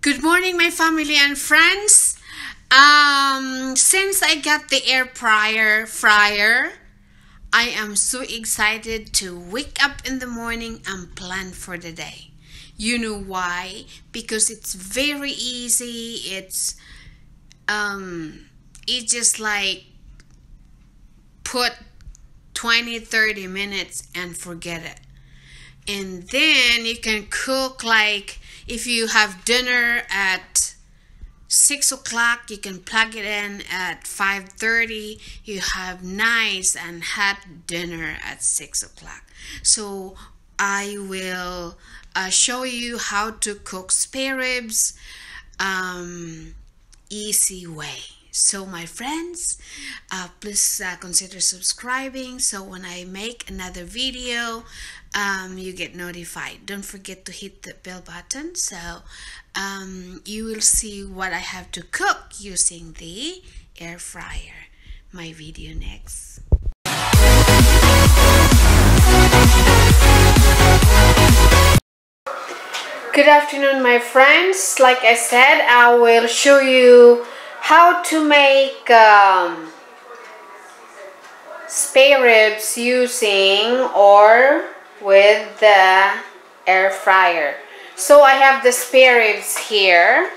Good morning, my family and friends. Since I got the air fryer, I am so excited to wake up in the morning and plan for the day. You know why? Because it's very easy. It's just like put 20-30 minutes and forget it. And then you can cook, like if you have dinner at 6 o'clock, you can plug it in at 5:30. You have nice and hot dinner at 6 o'clock. So I will show you how to cook spare ribs easy way. So my friends, please consider subscribing so when I make another video, you get notified. Don't forget to hit the bell button so you will see what I have to cook using the air fryer. My video next. Good afternoon, my friends. Like I said, I will show you how to make spare ribs using or with the air fryer. So I have the spare ribs here.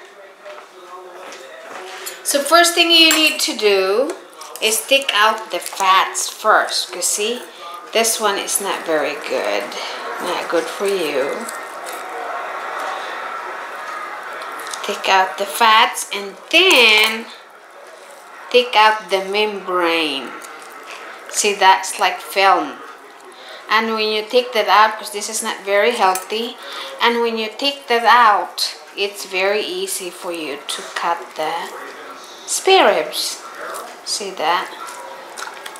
So first thing you need to do is take out the fats first. You see, this one is not very good, not good for you. Take out the fats and then take out the membrane. See, that's like film. And when you take that out, because this is not very healthy, and when you take that out, it's very easy for you to cut the spare ribs. See that?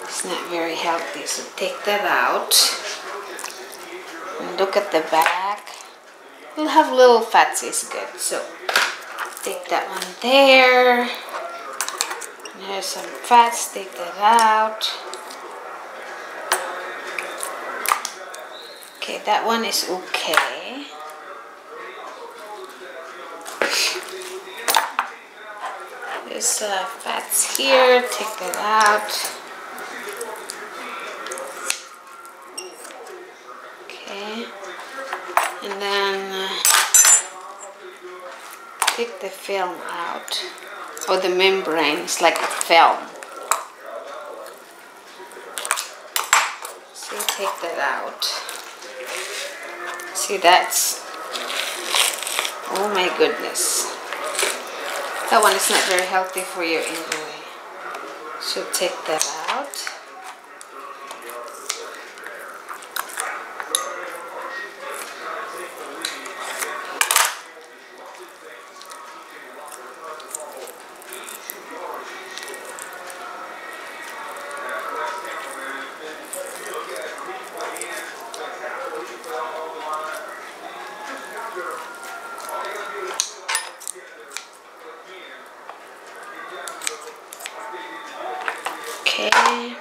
It's not very healthy, so take that out. And look at the back. You'll have little fats, is good. So take that one there. There's some fats, take that out. Okay, that one is okay. There's fats here, take that out. Okay, and then take the film out, or the membrane. It's like a film. So take that out. See, that's, oh my goodness, that one is not very healthy for you anyway. So take that out. Okay.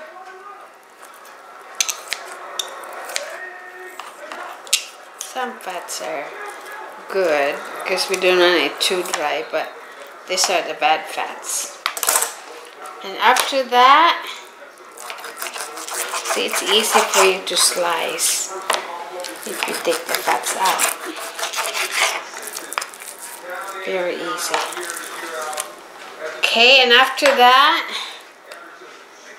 Some fats are good because we do not need too dry, but these are the bad fats. And after that, see, it's easy for you to slice if you take the fats out. Very easy. Okay, and after that,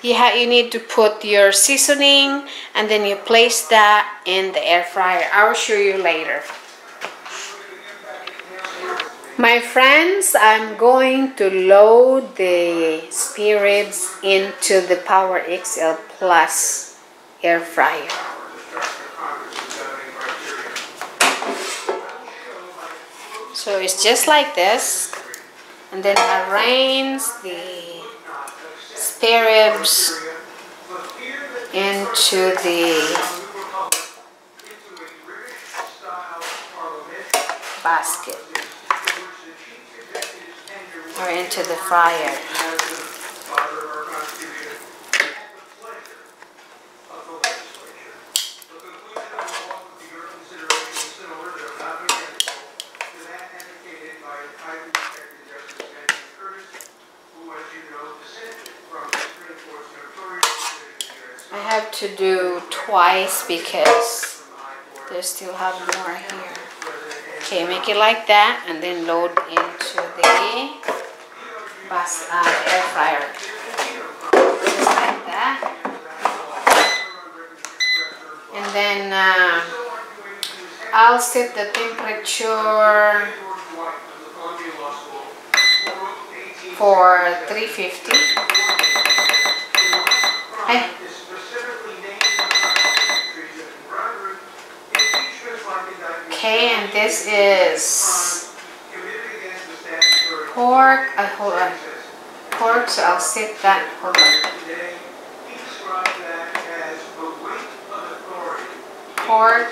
you need to put your seasoning and then you place that in the air fryer. I will show you later. My friends, I'm going to load the spare ribs into the PowerXL Plus air fryer. So it's just like this, and then arrange the spare ribs into the basket or into the fryer. have to do twice because they still have more here. Okay, make it like that and then load into the air fryer. Just like that. And then I'll set the temperature for 350. Hey. Okay, and this is pork. Hold on. Pork, so I'll set that. Hold on. Pork.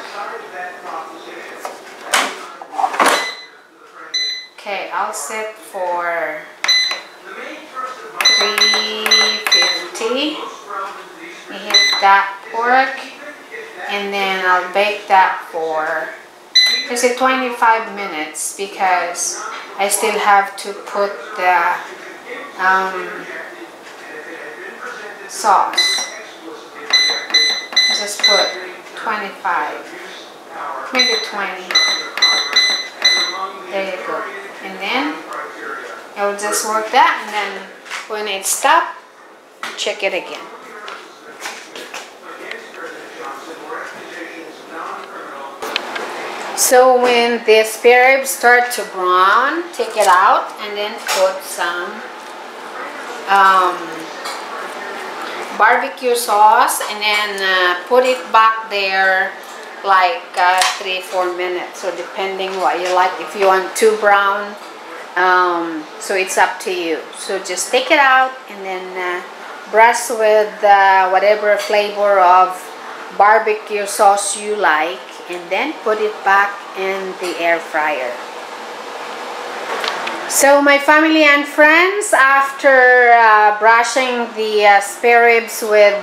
Okay, I'll set for 350. You hit that pork, and then I'll bake that for 25 minutes because I still have to put the sauce. Just put 25, maybe 20. There you go. And then I'll just work that, and then when it's stopped, check it again. So when the spare ribs start to brown, take it out and then put some barbecue sauce, and then put it back there like 3-4 minutes. So depending what you like, if you want too brown, so it's up to you. So just take it out and then brush with whatever flavor of barbecue sauce you like, and then put it back in the air fryer. So my family and friends, after brushing the spare ribs with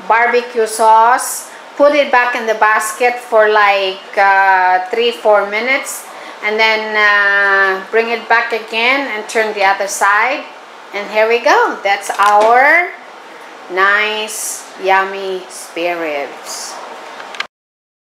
barbecue sauce, put it back in the basket for like 3-4 minutes, and then bring it back again and turn the other side, and here we go. That's our nice yummy spare ribs.